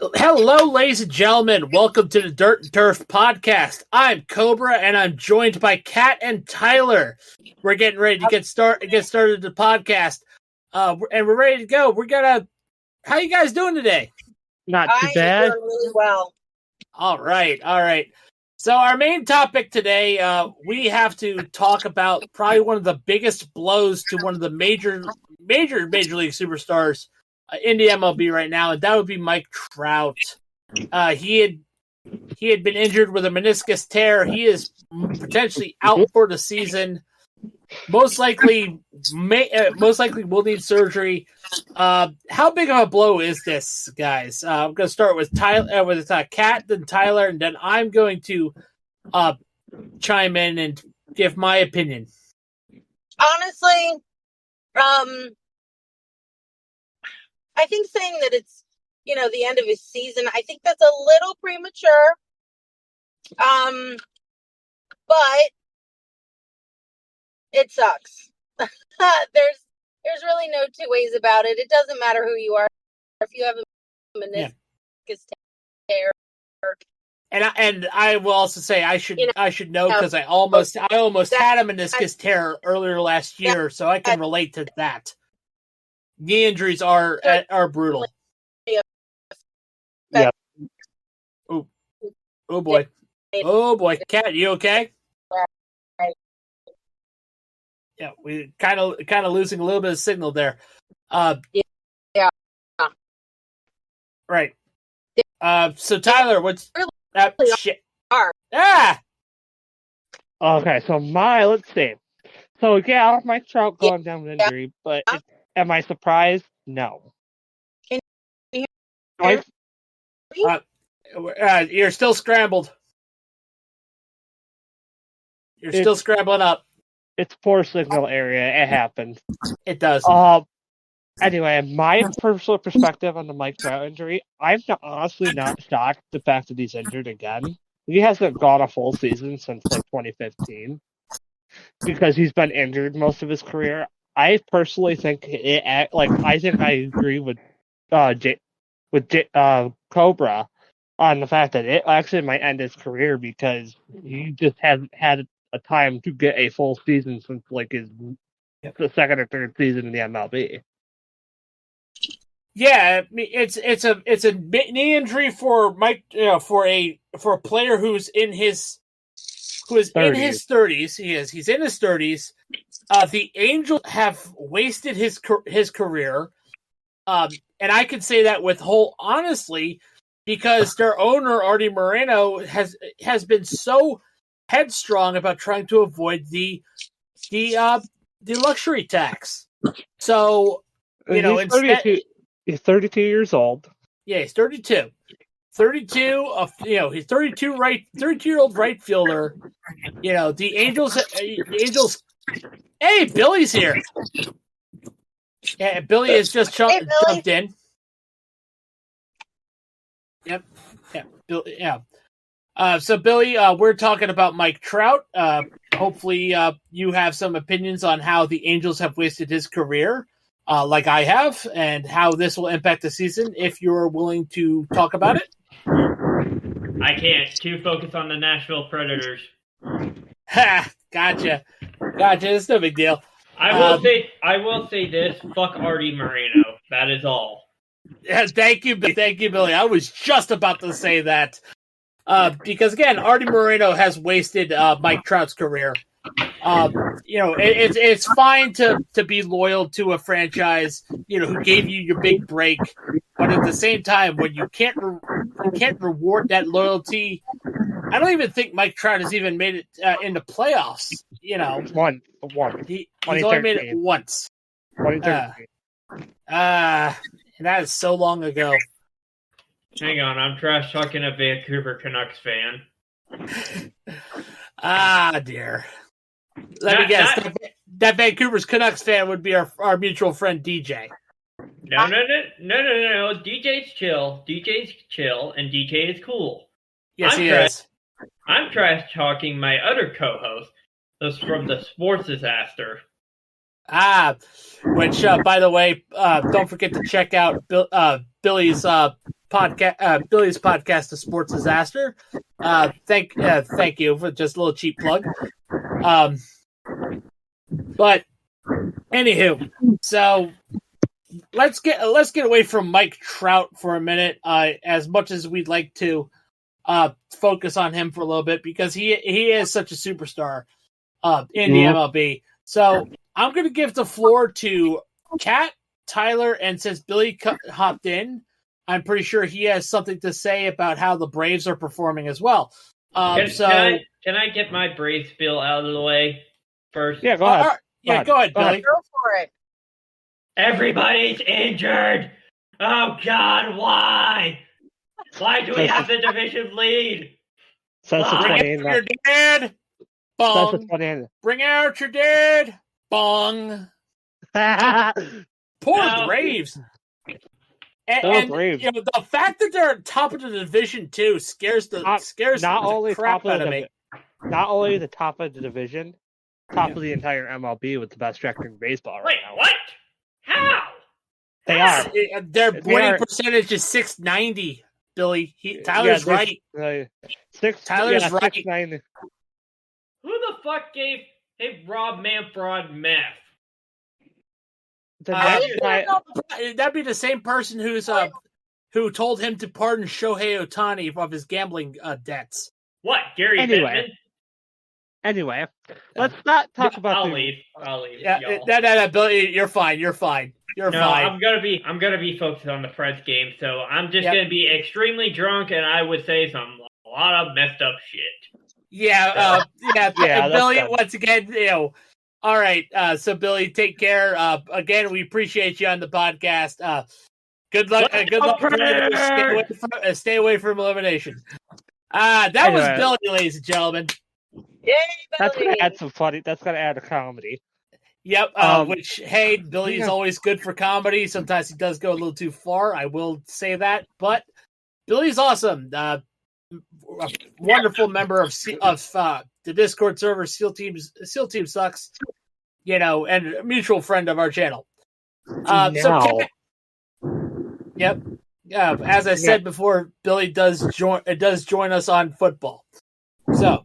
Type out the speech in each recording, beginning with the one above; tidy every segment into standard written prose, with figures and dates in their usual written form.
Hello, ladies and gentlemen. Welcome to the Dirt and Turf podcast. I'm Cobra, and I'm joined by Cat and Tylor. We're getting ready to get started the podcast, and we're ready to go. How you guys doing today? Not too bad. Doing really well. All right. So our main topic today, we have to talk about probably one of the biggest blows to one of the major league superstars in the MLB right now, and that would be Mike Trout. He had been injured with a meniscus tear. He is potentially out for the season. Most likely will need surgery. How big of a blow is this, guys? I'm going to start with Kat, then Tylor, and then I'm going to chime in and give my opinion. Honestly, I think saying that it's, the end of his season, I think that's a little premature. But it sucks. There's really no two ways about it. It doesn't matter who you are. If you have a meniscus tear. And I will also say I should know because I almost had a meniscus tear earlier last year, so I can relate to that. Knee injuries are brutal. Yeah. Oh boy, Cat, you okay? Right. Yeah, we kind of losing a little bit of signal there. Yeah. Right. So Tylor, what's shit? Ah! Okay, so let's see. So yeah, I have Mike Trout going down with injury, but am I surprised? No. Can you hear me? You're still scrambled. You're still scrambling up. It's poor signal area. It happens. It does. Anyway, my personal perspective on the Mike Trout injury, I'm honestly not shocked the fact that he's injured again. He hasn't gone a full season since 2015 because he's been injured most of his career. I personally think I agree with Cobra on the fact that it actually might end his career because he just hasn't had a time to get a full season since the second or third season in the MLB. Yeah, I mean, it's a knee injury for Mike, for a player who's in his 30s. He's in his 30s. The Angels have wasted his career, and I can say that with whole honesty because their owner Artie Moreno has been so headstrong about trying to avoid the luxury tax. So he's 32 years old. Yeah, he's 32. 32. He's 32-year-old right fielder. The Angels. Hey, Billy's here. Yeah, Billy has just jumped in. Yep. Yeah. Billy. Yeah. So Billy, we're talking about Mike Trout. Hopefully, you have some opinions on how the Angels have wasted his career, like I have, and how this will impact the season. If you're willing to talk about it. I can't. Too focused on the Nashville Predators. Ha! Gotcha. It's no big deal. I will say this. Fuck Artie Moreno. That is all. Yeah, thank you, Billy. I was just about to say that. Because again, Artie Moreno has wasted Mike Trout's career. It's fine to be loyal to a franchise, who gave you your big break, but at the same time, when you can't reward that loyalty, I don't even think Mike Trout has even made it into playoffs. One. He's only made it once. 2013. And that is so long ago. Hang on, I'm trash talking a Vancouver Canucks fan. Dear. Let me guess. That Vancouver's Canucks fan would be our mutual friend DJ. No. DJ's chill, and DJ is cool. Yes, he is. I'm trash talking my other co-host, that's from the Sports Disaster. Which, by the way, don't forget to check out Billy's podcast, Billy's podcast, The Sports Disaster. Thank you for just a little cheap plug. But anywho, so let's get away from Mike Trout for a minute. As much as we'd like to focus on him for a little bit, because he is such a superstar in the MLB. So I'm going to give the floor to Cat, Tylor, and since Billy hopped in, I'm pretty sure he has something to say about how the Braves are performing as well. Can I get my Braves spiel out of the way first? Yeah, go ahead. Go ahead, Billy. Go for it. Everybody's injured. Oh God, why? Why do we have the division lead? Since the Bring out your dad. Bong. Bring out your dad. Bong. Poor Braves. And Braves. The fact that they're at top of the division too scares the crap out of me. Not only the top of the division, top of the entire MLB with the best record in baseball right now. Wait, what? How? They are. Their winning percentage is .690. Billy, Tyler's right. Tyler's right. 690. Who the fuck gave Rob Manfred meth? That'd be the same person who told him to pardon Shohei Ohtani of his gambling debts. What, Gary Bettman? Anyway, let's not talk about. I'll leave. Yeah, no, Billy, you're fine. You're fine. I'm gonna be focused on the Preds game, so I'm just gonna be extremely drunk, and I would say a lot of messed up shit. Yeah, Billy. Once again, all right. So Billy, take care. Again, we appreciate you on the podcast. Good luck. Good luck. Stay away from elimination. That was Billy, ladies and gentlemen. Yay, Billy. That's gonna add some funny. That's gonna add a comedy. Yep. Billy is always good for comedy. Sometimes he does go a little too far. I will say that, but Billy's awesome. A wonderful member of the Discord server. SEAL Team Sucks. And a mutual friend of our channel. Yep. As I said before, Billy does join us on football. So,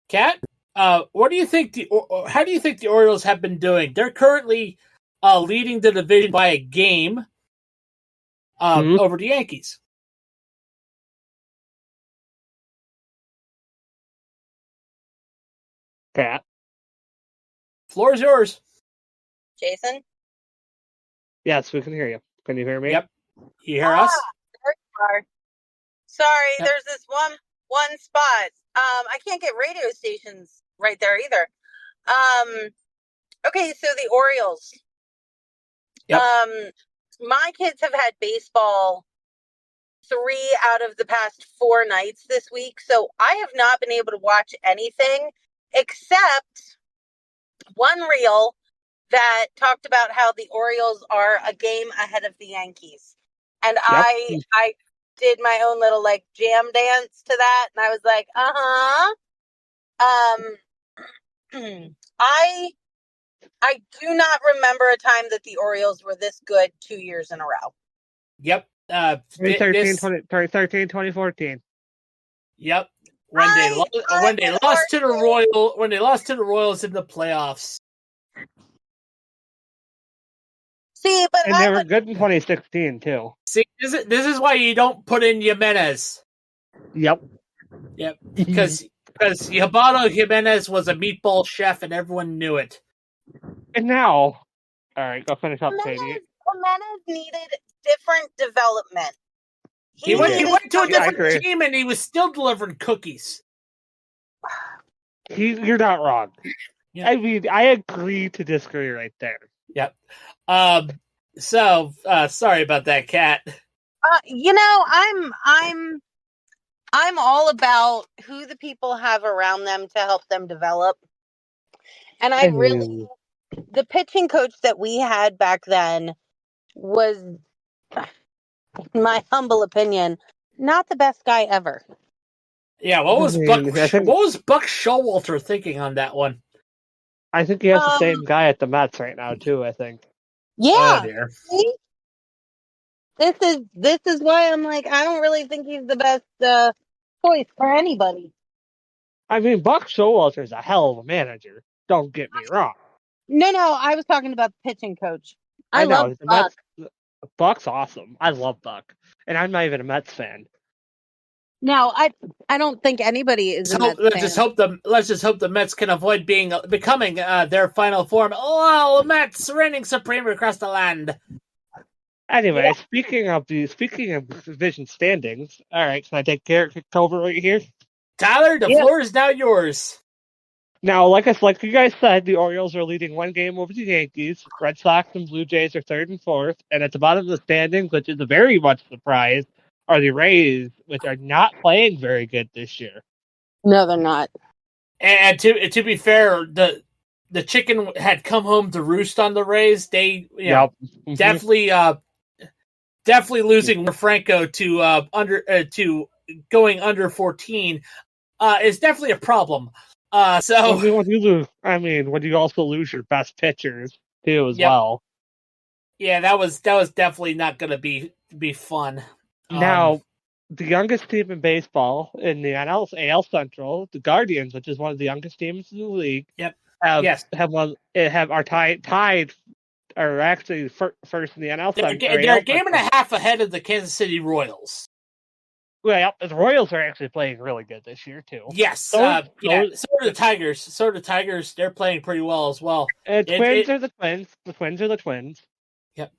Kat, what do you think? How do you think the Orioles have been doing? They're currently leading the division by a game over the Yankees. Kat, floor is yours. Jason? Yes, we can hear you. Can you hear me? Yep. You hear us? There you are. Sorry, there's this one spot. I can't get radio stations right there either. Okay, so the Orioles. Yep. My kids have had baseball 3 out of the past 4 nights this week, so I have not been able to watch anything except one reel that talked about how the Orioles are a game ahead of the Yankees. And I did my own little jam dance to that, and I was like, I do not remember a time that the Orioles were this good 2 years in a row. Yep. 2014. Yep. When they lost to the Royals in the playoffs. See, but they were good in 2016 too. See, this is why you don't put in Jimenez. Yep. Because Yabano Jimenez was a meatball chef and everyone knew it. And now, all right, go finish up, Katie. Jimenez needed different development. He went to a different team and he was still delivering cookies. You're not wrong. Yeah. I mean, I agree to disagree right there. Yep. So sorry about that, Kat. I'm all about who the people have around them to help them develop. And the pitching coach that we had back then was, in my humble opinion, not the best guy ever. Yeah, what was Buck Showalter thinking on that one? I think he has the same guy at the Mets right now too, I think. Yeah. Oh, dear. This is why I'm like, I don't really think he's the best choice for anybody. I mean, Buck Showalter is a hell of a manager. Don't get me wrong. No, I was talking about the pitching coach. I know love Buck. Buck's awesome. I love Buck, and I'm not even a Mets fan. No, I don't think anybody is a Mets fan. Let's just hope the Mets can avoid becoming their final form. Oh, Mets reigning supreme across the land. Anyway, yeah. Speaking of division standings, all right, can I take Garrett over right here? Tyler, the floor is now yours. Now, like you guys said, the Orioles are leading one game over the Yankees. Red Sox and Blue Jays are third and fourth, and at the bottom of the standings, which is a very much surprise, are the Rays, which are not playing very good this year. No, they're not. And to be fair, the chicken had come home to roost on the Rays. They definitely losing Franco to going under 14 is definitely a problem. So when you lose, when you also lose your best pitchers too as well. Yeah, that was definitely not going to be fun. Now, the youngest team in baseball in the AL Central, the Guardians, which is one of the youngest teams in the league, are tied, or actually first in the NL Central. They're a game and a half ahead of the Kansas City Royals. Well, the Royals are actually playing really good this year too. Yes, so are the Tigers. So are the Tigers. They're playing pretty well as well. Twins are the Twins. The Twins are the Twins. Yep.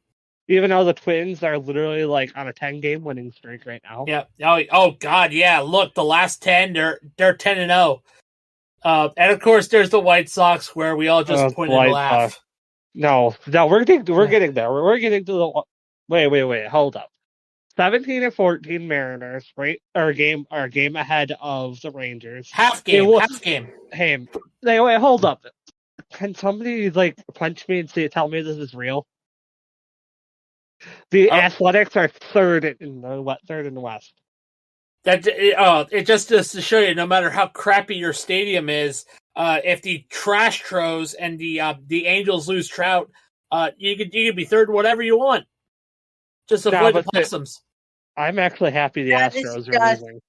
Even though the Twins are literally like on a 10-game winning streak right now. Yep. Oh God, yeah. Look, the last 10, they're 10-0. And of course, there's the White Sox, where we all just pointed and laughed. No, we're getting there. We're getting to the. Wait. Hold up. 17 and 14 Mariners, right? Are a game ahead of the Rangers. Half game. Hey, wait, hold up. Can somebody punch me and tell me this is real? The Athletics are third in the West. It just to show you, no matter how crappy your stadium is, if the Trash Tros and the Angels lose Trout, you could be third, whatever you want. Just avoid the Possums. I'm actually happy the Astros are losing.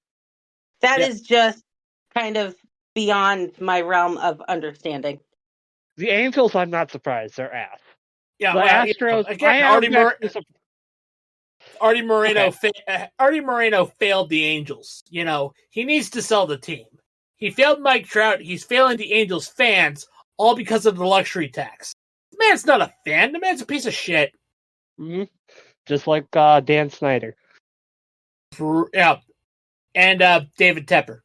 That is just kind of beyond my realm of understanding. The Angels, I'm not surprised. They're ass. Yeah, the Astros. Again, Artie Moreno failed the Angels. He needs to sell the team. He failed Mike Trout. He's failing the Angels fans, all because of the luxury tax. The man's not a fan. The man's a piece of shit. Mm-hmm. Just like Dan Snyder. Yeah, and David Tepper.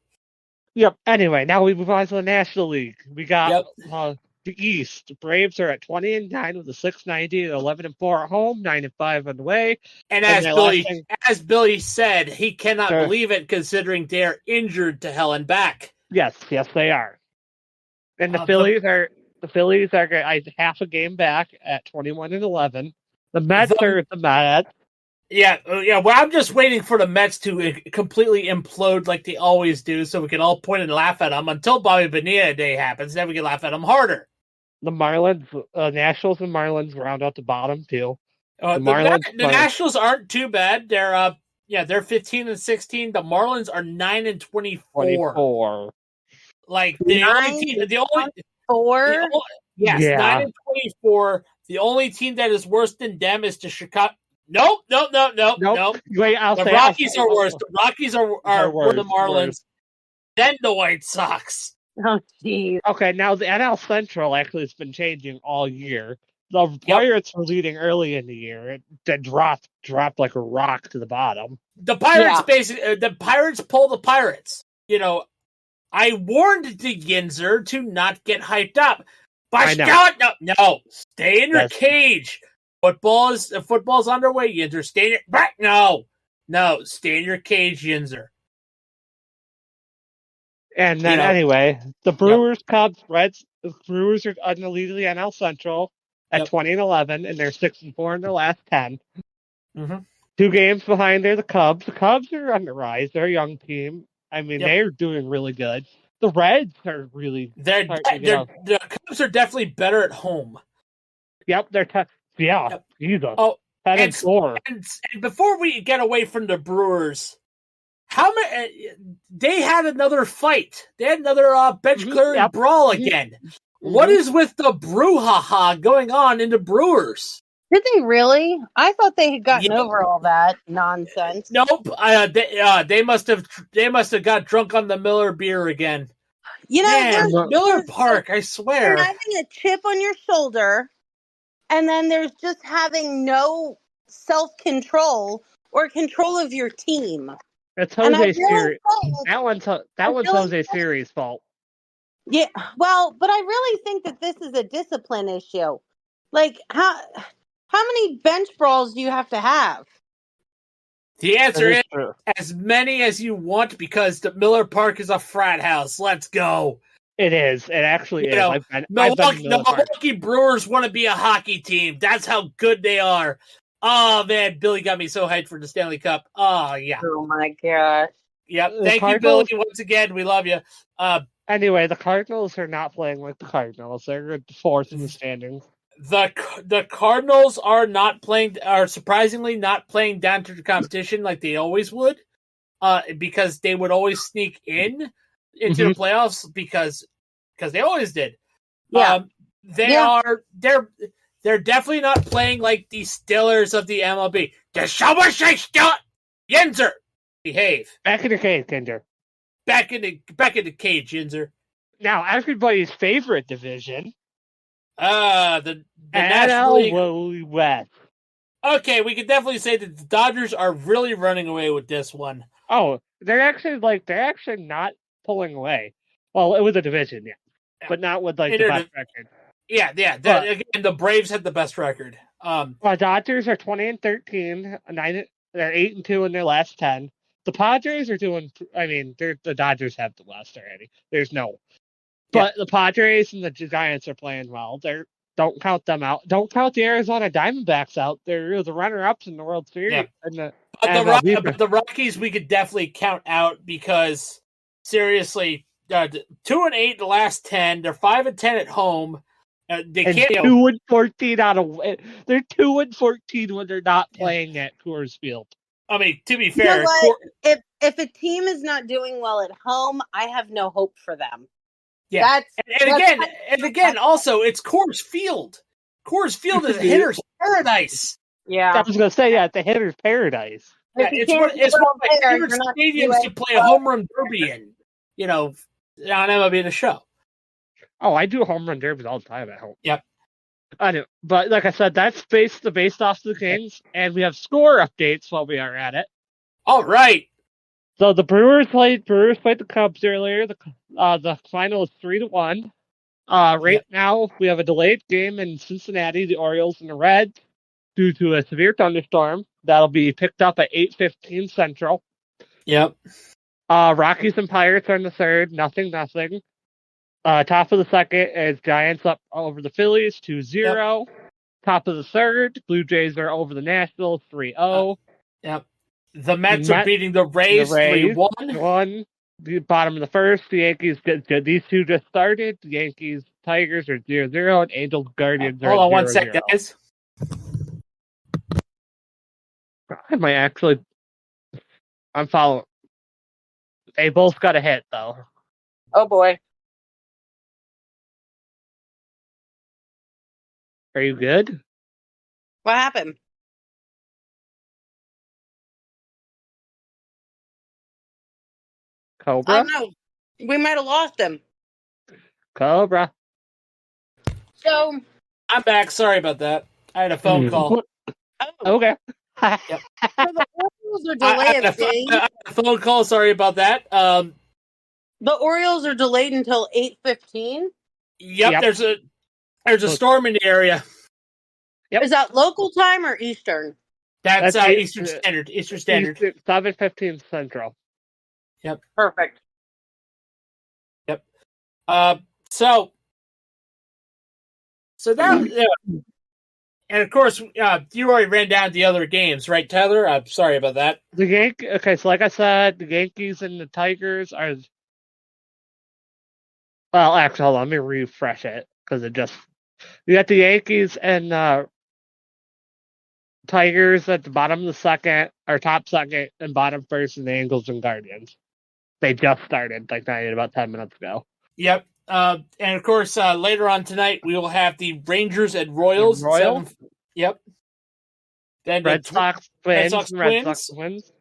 Yep. Anyway, now we move on to the National League. We got the East. The Braves are at 20-9 with a 690 and 11-4 at home, 9-5 on the way. And as Billy said, he cannot believe it, considering they're injured to hell and back. Yes, they are. And the Phillies are half a game back at 21-11. The Mets are the Mets. Yeah. Well, I'm just waiting for the Mets to completely implode like they always do, so we can all point and laugh at them until Bobby Bonilla Day happens. Then we can laugh at them harder. The Marlins, Nationals, and Marlins round out the bottom too. The Nationals aren't too bad. They're 15-16. The Marlins are 9-24. 24. Like the only team, 9-24. The only team that is worse than them is the Chicago. Nope. Wait, the Rockies are worse. The Rockies are worse, the Marlins, then the White Sox. Oh, jeez. Okay, now the NL Central actually has been changing all year. The Pirates were leading early in the year. It then dropped like a rock to the bottom. The Pirates the Pirates pull the Pirates. I warned the Yinzer to not get hyped up. But no, stay in your cage. Football's underway, Yinzer. Stay in your stay in your cage, Yinzer. And then anyway, the Brewers, Cubs, Reds. The Brewers are in the lead of the NL Central at 20-11, and they're 6-4 in their last 10. Mm-hmm. 2 games behind are the Cubs. The Cubs are on the rise. They're a young team. They're doing really good. The Reds are really. The Cubs are definitely better at home. Yep, they're tough. Yeah, Jesus. Oh, And 4. And before we get away from the Brewers, how many? They had another fight. They had another bench clearing brawl again. What is with the brouhaha going on in the Brewers? Did they really? I thought they had gotten over all that nonsense. Nope. They must have got drunk on the Miller beer again. You know, Miller Park. I swear. You're having a chip on your shoulder, and then there's just having no self-control or control of your team. It's Jose Siri's. That one's Jose Siri's fault. Yeah, well, but I really think that this is a discipline issue. Like, how many bench brawls do you have to have? The answer is as many as you want, because the Miller Park is a frat house. Let's go. It is. It actually is. Milwaukee Brewers want to be a hockey team. That's how good they are. Oh, man, Billy got me so hyped for the Stanley Cup. Oh, yeah. Oh, my gosh. Yep. Thank you, Billy, once again. We love you. Anyway, the Cardinals are not playing like the Cardinals. They're fourth in the standings. The Cardinals are surprisingly not playing down to the competition like they always would, because they would always sneak into the playoffs because they always did. Yeah. They're definitely not playing like the Steelers of the MLB. Yinzer, behave. Back in the cage, Kinder. Back in the cage, Yinzer. Now, everybody's favorite division. The National League West. Okay, we can definitely say that the Dodgers are really running away with this one. Oh, they're actually not pulling away. Well, it was a division, but not with the best record. Yeah. Again, the Braves had the best record. The Dodgers are 20-13, they're 8-2 in their last 10. The Padres are doing. I mean, the Dodgers have the West already. There's no. But the Padres and the Giants are playing well. Don't count them out. Don't count the Arizona Diamondbacks out. They're the runner-ups in the World Series. Yeah. But the Rockies we could definitely count out, because seriously, 2-8 the last 10. They're 5-10 at home. They can't. 2-14 out of. They're 2-14 when they're not playing at Coors Field. I mean, to be fair, if a team is not doing well at home, I have no hope for them. Yeah, and again, also it's Coors Field. Coors Field is a hitter's paradise. Yeah, I was going to say it's a hitter's paradise. Yeah, it's one of my favorite stadiums to play a home run derby in. On MLB The Show. Oh, I do home run derbies all the time at home. Yep. I do, but like I said, that's based off the Kings, and we have score updates while we are at it. All right. So the Brewers played the Cubs earlier. The final is 3-1. Now we have a delayed game in Cincinnati, the Orioles and the Reds, due to a severe thunderstorm. That'll be picked up at 8:15 Central. Yep. Rockies and Pirates are in the third, 0-0. Top of the second is Giants up over the Phillies, 2-0. Yep. Top of the third, Blue Jays are over the Nationals, 3-0. Yep. The Mets are beating the Rays 3-1. The bottom of the first, the Yankees, these two just started. The Yankees, Tigers are 0-0, and Angels, Guardians are 0-0. Hold on 1 sec, guys. I'm following. They both got a hit, though. Oh, boy. Are you good? What happened? Cobra? Oh, no. We might have lost him. Cobra. So. I'm back. Sorry about that. I had a phone call. Oh. Okay. So the Orioles are delayed I had a phone call. Sorry about that. The Orioles are delayed until 8:15? Yep. There's a storm in the area. Yep. Is that local time or Eastern? That's Eastern Standard. 7:15 Central. Yep. Perfect. Yep. So now, and of course, you already ran down the other games, right, Tyler? I'm sorry about that. Okay, so like I said, the Yankees and the Tigers are. Well, actually, hold on, let me refresh it because you got the Yankees and Tigers at the bottom of the second, or top second, and bottom first, and the Angels and Guardians. They just started, like about 10 minutes ago. Yep. And of course, later on tonight, we will have the Rangers and Royals. Yep. Then Red Sox Twins. Red Sox Twins.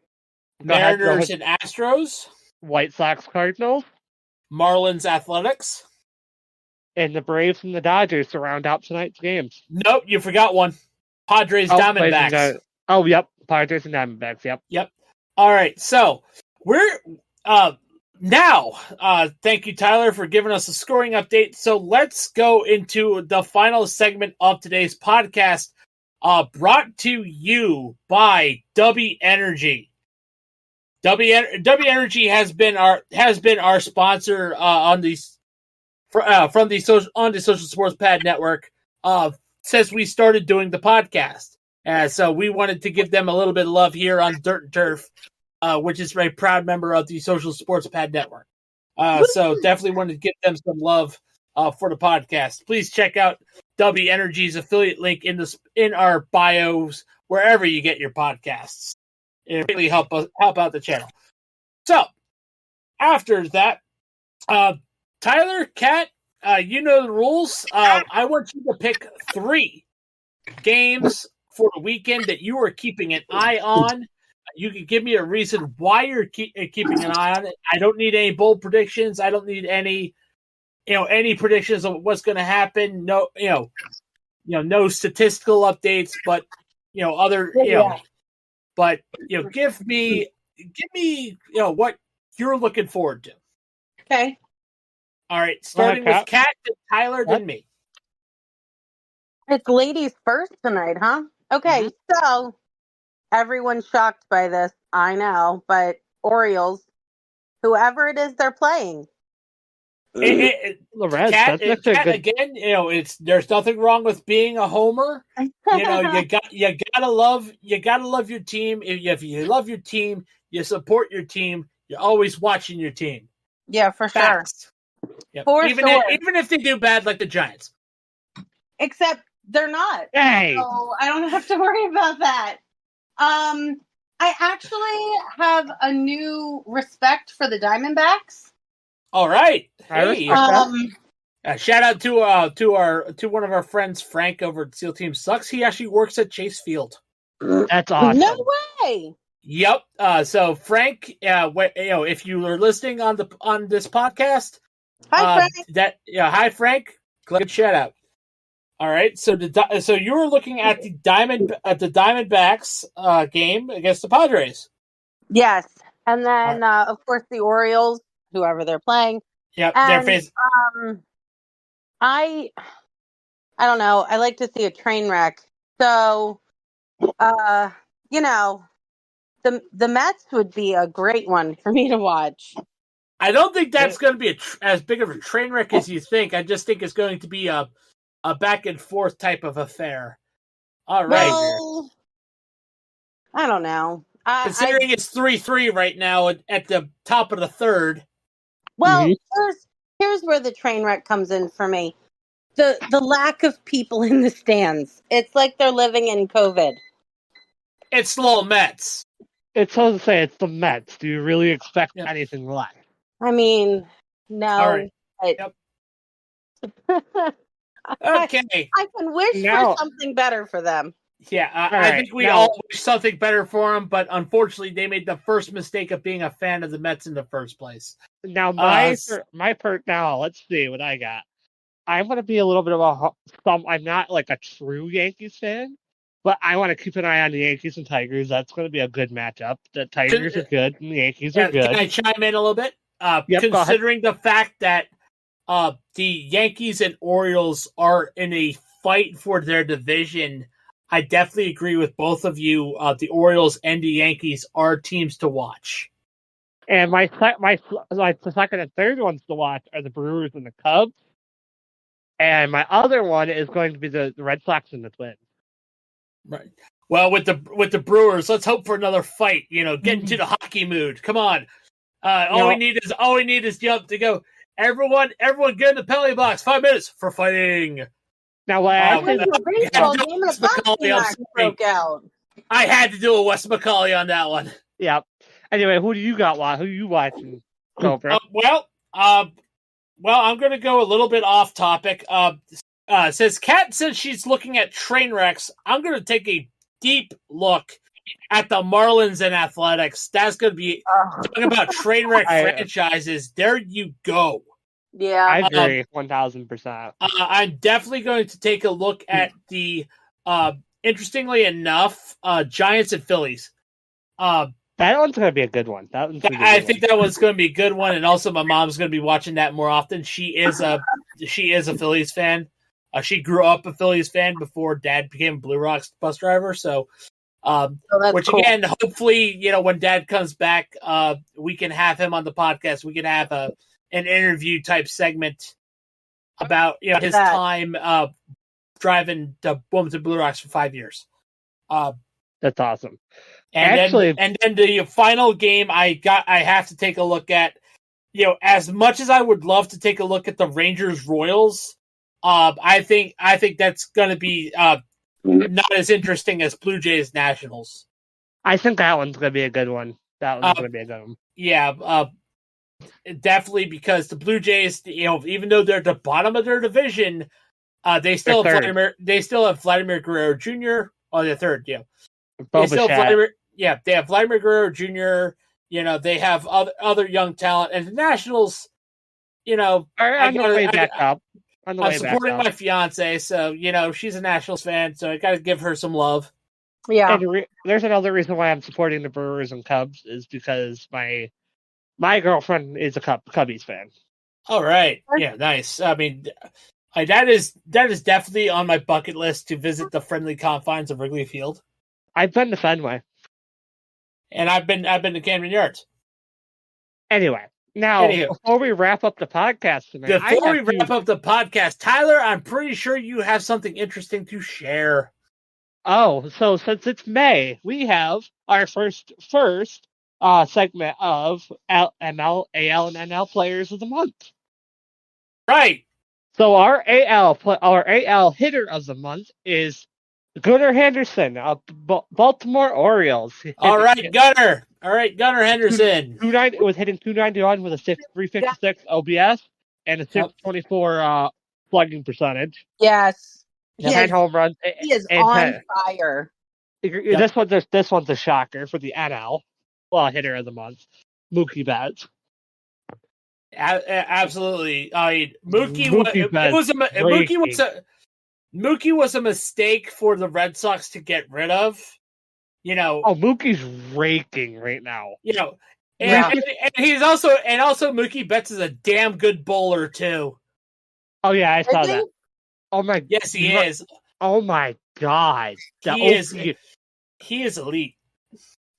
Mariners and Astros. White Sox Cardinals. Marlins Athletics. And the Braves and the Dodgers to round out tonight's games. Nope, you forgot one. Padres Diamondbacks. Yep. Padres and Diamondbacks, yep. Yep. All right, so we're now, thank you, Tyler, for giving us a scoring update. So let's go into the final segment of today's podcast, brought to you by W Energy. W Energy has been our sponsor on the Social Sports Pad Network since we started doing the podcast. So we wanted to give them a little bit of love here on Dirt and Turf, which is a proud member of the Social Sports Pad Network. So definitely wanted to give them some love for the podcast. Please check out W Energy's affiliate link in our bios wherever you get your podcasts. It really help out the channel. So after that, Tyler, Cat, you know the rules. I want you to pick 3 games for the weekend that you are keeping an eye on. You can give me a reason why you're keeping an eye on it. I don't need any bold predictions. I don't need any predictions of what's going to happen. No, no statistical updates, but but give me what you're looking forward to. Okay. All right, starting with Kat, then Tyler, then me. It's ladies first tonight, huh? Okay, So everyone's shocked by this, I know, but Orioles, whoever it is they're playing. Kat, again, there's nothing wrong with being a homer. You gotta love your team. If you love your team, you support your team. You're always watching your team. Yeah, for Facts. Sure. Yep. For even sure. Even if they do bad like the Giants. Except they're not. Hey. So I don't have to worry about that. I actually have a new respect for the Diamondbacks. All right. Hey. Shout out to one of our friends, Frank, over at SEAL Team Sucks. He actually works at Chase Field. That's awesome. No way. Yep. So Frank, if you are listening on this podcast, hi Frank. Hi Frank. Good shout out. All right. So you were looking at the Diamondbacks game against the Padres. Yes, and then of course the Orioles, whoever they're playing. Yep. And, Their face. I don't know. I like to see a train wreck. So, the Mets would be a great one for me to watch. I don't think that's going to be as big of a train wreck as you think. I just think it's going to be a back and forth type of affair. All right. Well, I don't know. Considering it's 3-3 right now at the top of the third. Well, here's where the train wreck comes in for me. The lack of people in the stands. It's like they're living in COVID. It's little Mets. It's hard to say it's the Mets. Do you really expect anything less? I mean, no. All right. Yep. Okay. I can wish for something better for them. Yeah, I think we all wish something better for them, but unfortunately, they made the first mistake of being a fan of the Mets in the first place. Now, now, let's see what I got. I'm going to be a little bit of I'm not like a true Yankees fan, but I want to keep an eye on the Yankees and Tigers. That's going to be a good matchup. The Tigers are good, and the Yankees are good. Can I chime in a little bit? Considering the fact that the Yankees and Orioles are in a fight for their division, I definitely agree with both of you. The Orioles and the Yankees are teams to watch. And my second and third ones to watch are the Brewers and the Cubs. And my other one is going to be the Red Sox and the Twins. Right. Well, with the Brewers, let's hope for another fight. Get into the hockey mood. Come on. All we need is to go. Everyone, get in the penalty box. 5 minutes for fighting. Now, baseball game and a boxing match broke out. I had to do a Wes McCauley on that one. Yep. Anyway, who do you got? Who you watching, Cobra? Well, I'm going to go a little bit off topic. Says Kat says she's looking at train wrecks. I'm going to take a deep look at the Marlins and Athletics. That's going to be talking about train wreck franchises. There you go. Yeah, I agree, 1,000%. I'm definitely going to take a look at the. Interestingly enough, Giants and Phillies. That one's going to be a good one. I think that one's going to be a good one, and also my mom's going to be watching that more often. She is a Phillies fan. She grew up a Phillies fan before Dad became a Blue Rocks bus driver. So, which cool. Again, hopefully, when Dad comes back, we can have him on the podcast. We can have an interview type segment about his time driving the Wilmington Blue Rocks for 5 years. That's awesome. And then the final game I have to take a look at, as much as I would love to take a look at the Rangers Royals, I think that's going to be not as interesting as Blue Jays Nationals. I think that one's going to be a good one. That one's going to be a good one. Yeah, definitely, because the Blue Jays, even though they're at the bottom of their division, they still have Vladimir Guerrero Jr. Oh, they're third, yeah. They have Vladimir Guerrero Jr. They have other young talent, and the Nationals. I'm supporting my fiance, so she's a Nationals fan, so I got to give her some love. Yeah, and there's another reason why I'm supporting the Brewers and Cubs is because my girlfriend is a Cubbies fan. All right, yeah, nice. I mean, that is definitely on my bucket list to visit the friendly confines of Wrigley Field. I've been to Fenway. And I've been to Camden Yards. Anyway, before we wrap up the podcast tonight, Tylor, I'm pretty sure you have something interesting to share. Oh, so since it's May, we have our first segment of ML, AL, and NL Players of the Month. Right. So our AL hitter of the month is Gunnar Henderson of Baltimore Orioles. All right, Gunnar Henderson. Was hitting .291 with a 356 OBS and a 624 slugging percentage. Yes. 10 home runs. He is on fire. This one's a shocker for the NL. Well, hitter of the month, Mookie Betts. Absolutely. I mean, Mookie was a mistake for the Red Sox to get rid of. Mookie's raking right now. And he's also Mookie Betts is a damn good bowler too. Oh yeah, I saw that. Oh my! Yes, he is. Oh my God, he is elite.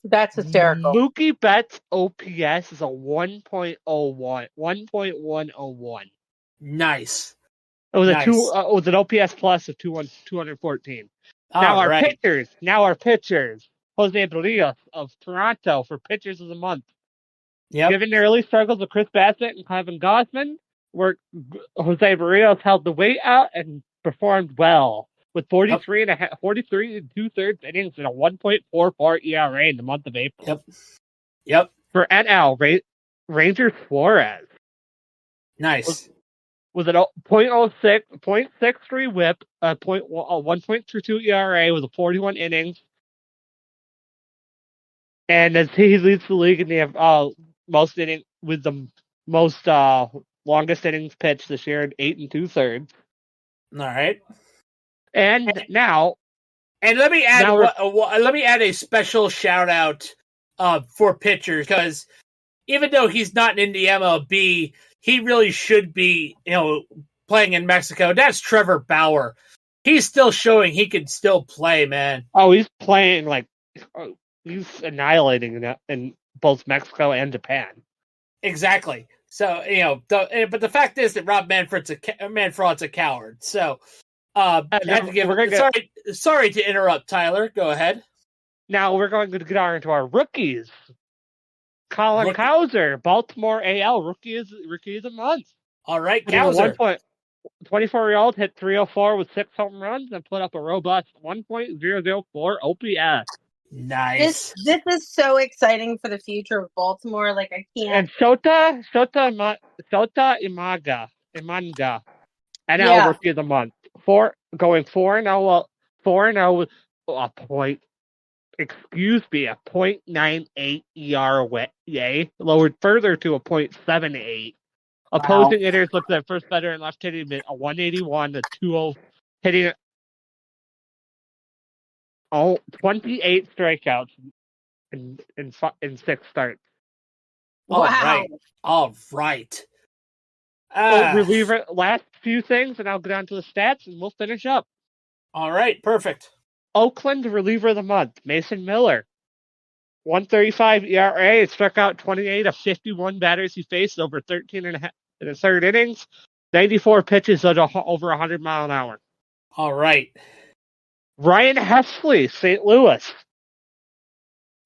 That's hysterical. Mookie Betts' OPS is a 1.01. 1.101. Nice. It was it was an OPS plus of 214. Now our pitchers. Jose Barrios of Toronto for pitchers of the month. Yep. Given the early struggles of Chris Bassett and Kevin Gausman, Jose Barrios held the weight out and performed well with 43 and 2/3 innings and a 1.44 ERA in the month of April. Yep. For NL, Ranger Suarez. Nice. Was a 0.63 whip, 1.22 ERA with a 41 innings. And as he leads the league in the most inning with the most longest innings pitched this year at 8 2/3. All right. And let me add a special shout out for pitchers, because even though he's not in the MLB, he really should be, playing in Mexico. That's Trevor Bauer. He's still showing he can still play, man. Oh, he's playing he's annihilating in both Mexico and Japan. Exactly. So, but the fact is that Rob Manfred's a coward. So, sorry to interrupt, Tyler. Go ahead. Now we're going to get on into our rookies. Colin Cowser, Baltimore AL rookie of the month. All right, Cowser. 24-year-old hit .304 with 6 home runs and put up a robust 1.004 OPS. Nice. This is so exciting for the future of Baltimore. Like I can't. And Shota Imanga, NL Rookie of the Month. Going 4-0, 4-0 with a point. Excuse me, a .98 ERA, lowered further to a .78. Opposing hitters looked at first batter and left hitting a 181 to 20, hitting 28 strikeouts in 6 starts. All right. Reliever, last few things, and I'll go down to the stats, and we'll finish up. All right, perfect. Oakland reliever of the month, Mason Miller. 135 ERA, struck out 28 of 51 batters he faced over 13 and a third innings, 94 pitches at over 100 mile an hour. All right. Ryan Hesley, St. Louis.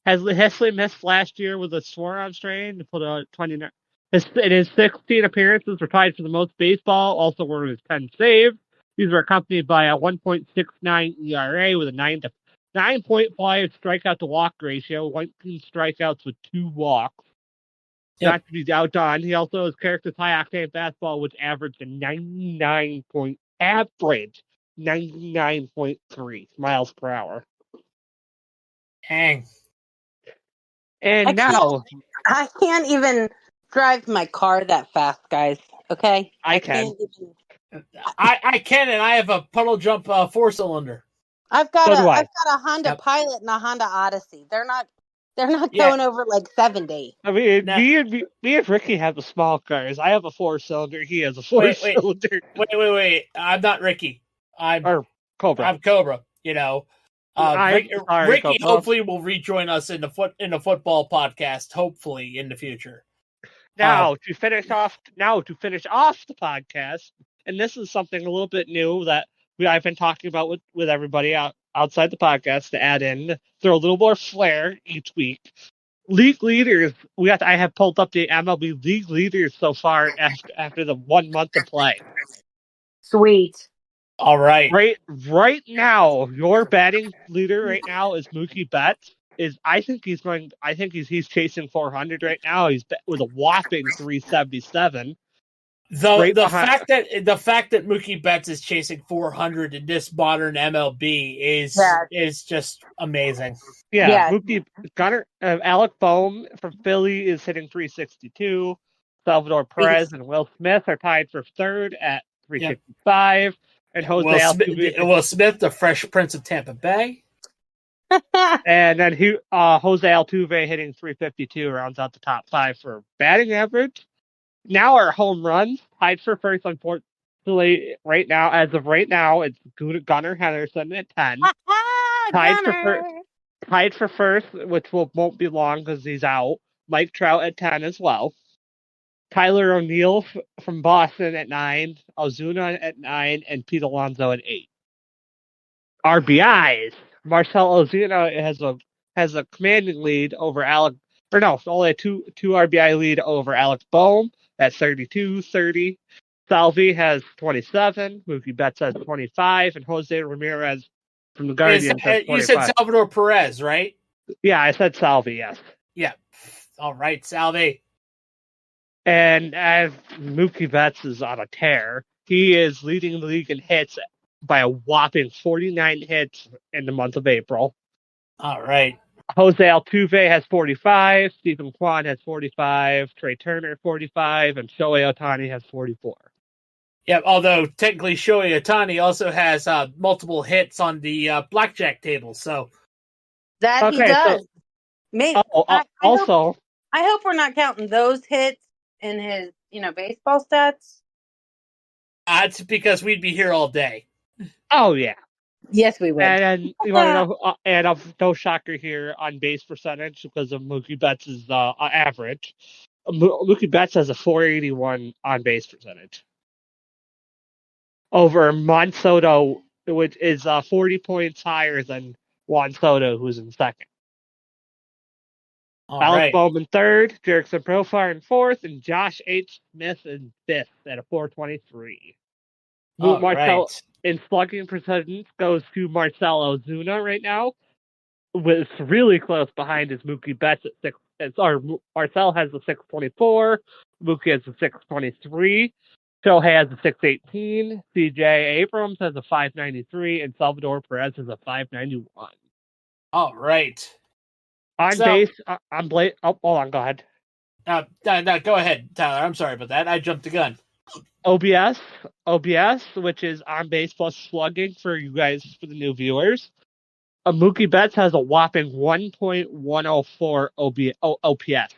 Hesley missed last year with a forearm strain to put a 29. In his 16 appearances, were tied for the most baseball, also were his 10 saves. These were accompanied by a 1.69 ERA with a 9.5 strikeout to walk ratio, 19 strikeouts with 2 walks. Yep. Not to be outdone, he also has character's high octane fastball, which averaged a 99.3 miles per hour. Dang. And I can't even drive my car that fast, guys. Okay, I can. I can, and I have a puddle jump 4-cylinder. I've got a Honda Pilot and a Honda Odyssey. They're not going over like 70. I mean, me and Ricky have the small cars. I have a 4-cylinder. He has a 4-cylinder. Wait. I'm not Ricky. I'm Cobra. I'm Cobra. You know, Ricky Cobra. hopefully will rejoin us in the football podcast. Hopefully in the future. Now to finish off the podcast, and this is something a little bit new that I've been talking about with everybody outside the podcast to add in, throw a little more flair each week. League leaders, I have pulled up the MLB league leaders so far after the 1 month of play. Sweet. All right. Right now, your batting leader right now is Mookie Betts. I think he's chasing 400 right now. He's with a whopping 377. The fact that Mookie Betts is chasing 400 in this modern MLB is just amazing. Yeah. Mookie Gunnar, Alec Boehm from Philly is hitting 362. Salvador Perez and Will Smith are tied for third at 365. And Jose Altuve. Will Smith, the Fresh Prince of Tampa Bay. And then Jose Altuve hitting 352 rounds out the top 5 for batting average. Now our home runs tied for first, unfortunately, as of right now, it's Gunnar Henderson at 10. Tied for first, which won't be long because he's out. Mike Trout at 10 as well. Tyler O'Neill from Boston at 9. Ozuna at 9, and Pete Alonso at 8. RBIs. Marcell Ozuna has a commanding lead over only a two RBI lead over Alex Boehm at 32-30. Salvi has 27. Mookie Betts has 25, and Jose Ramirez from the Guardians has 25. You said Salvador Perez, right? Yeah, I said Salvi, yes. Yeah. All right, Salvi. And as Mookie Betts is on a tear, he is leading the league in hits by a whopping 49 hits in the month of April. All right. Jose Altuve has 45, Stephen Kwan has 45, Trey Turner 45, and Shohei Ohtani has 44. Yeah, although technically Shohei Ohtani also has multiple hits on the blackjack table, so that he does. I hope we're not counting those hits in his, baseball stats. It's because we'd be here all day. Oh yeah. Yes, we would. And you want to know? And no shocker here on base percentage because of Mookie Betts' average. Mookie Betts has a 481 on base percentage over Juan Soto, which is 40 points higher than Juan Soto, who's in second. Alex Boehm in third, Jerickson Profar in fourth, and Josh H. Smith in fifth at a 423. In slugging percentage goes to Marcell Ozuna right now was really close behind is Mookie Betts at 6. Marcel has a 624. Mookie has a 623. Shohei has a 618. CJ Abrams has a 593. And Salvador Perez has a 591. All right. On base, I'm Blake. Oh, hold on. Go ahead. No, go ahead, Tyler. I'm sorry about that. I jumped the gun. OBS, which is on base plus slugging for you guys, for the new viewers. Mookie Betts has a whopping 1.104 OPS.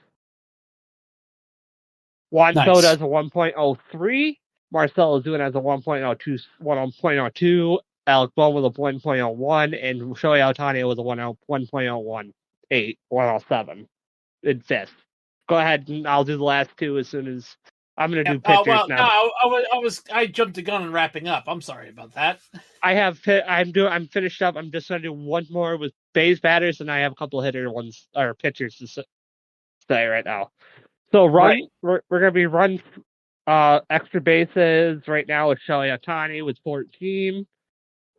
Juan Soto has a 1.03. Marcell Ozuna has a 1.02. Alec Bohm with a 1.01, and Shohei Ohtani with a 1.018, 107 in fifth. Go ahead, and I'll do the last two as soon as I'm going to do pitchers now. No, I jumped the gun and wrapping up. I'm sorry about that. I'm finished up. I'm just going to do one more with base batters, and I have a couple of pitchers to say right now. So we're going to be run extra bases right now with Shohei Ohtani with 14,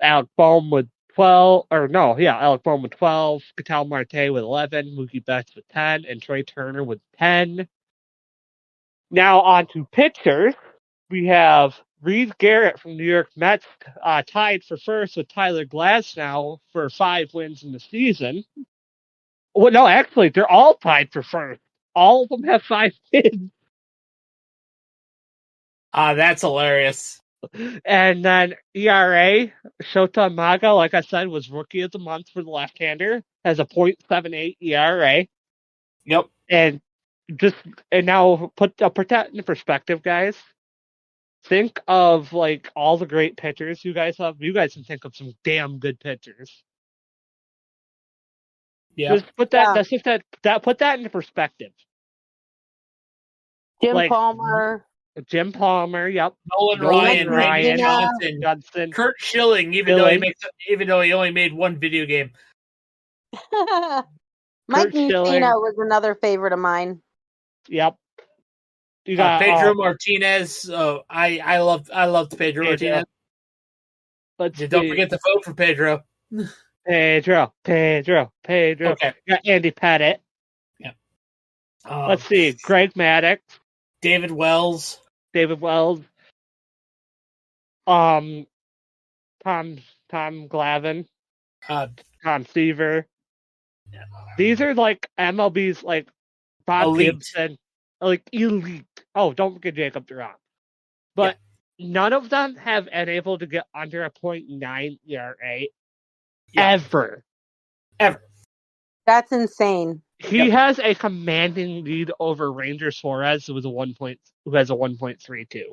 Alec Bohm with 12, Alec Bohm with 12, Ketel Marte with 11, Mookie Betts with 10, and Trey Turner with 10. Now on to pitchers. We have Reed Garrett from New York Mets tied for first with Tyler Glasnow for 5 wins in the season. Well, no, actually, they're all tied for first. All of them have 5 wins. That's hilarious. And then ERA, Shota Maga, like I said, was Rookie of the Month for the left-hander, has a .78 ERA. Yep. And now put that into perspective, guys. Think of like all the great pitchers you guys have. You guys can think of some damn good pitchers. Yeah. Just put that into perspective. Jim Palmer, yep. Nolan Ryan, Johnson, Kurt Schilling, even though he only made one video game. Mike Mussina was another favorite of mine. Yep. You got Pedro Martinez. I loved Pedro Martinez. Don't forget to vote for Pedro. Pedro. Okay. You got Andy Pettit. Yeah. Let's see. Greg Maddux. David Wells. Tom Glavine. Tom Seaver. Yeah. These are like MLB's like Bob elite. Gibson, like elite. Oh, don't forget Jacob Duran. But none of them have been able to get under a .9 ERA ever. That's insane. He has a commanding lead over Ranger Suarez, who has a 1.32.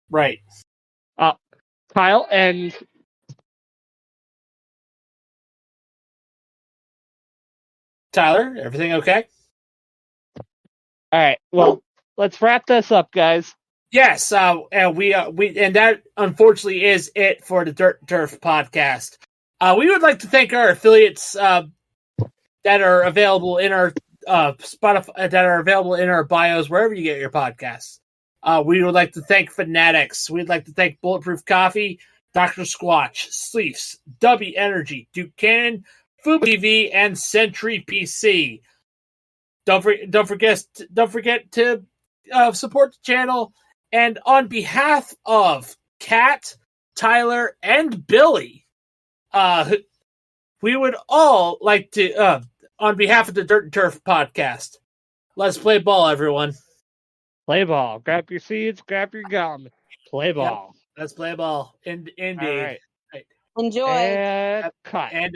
Right. Kyle and Tyler, everything okay? All right. Well, let's wrap this up, guys. Yes, and that unfortunately is it for the Dirt Turf podcast. We would like to thank our affiliates that are available in our Spotify, that are available in our bios wherever you get your podcasts. We would like to thank Fanatics. We'd like to thank Bulletproof Coffee, Dr. Squatch, Sleeves, W Energy, Duke Cannon, Fubo TV, and Century PC. Don't forget to support the channel. And on behalf of Kat, Tyler, and Billy, we would all like to, on behalf of the Dirt and Turf podcast, let's play ball, everyone. Play ball. Grab your seeds. Grab your gum. Play ball. Yep. Let's play ball. Indeed. All right. Enjoy. And cut. And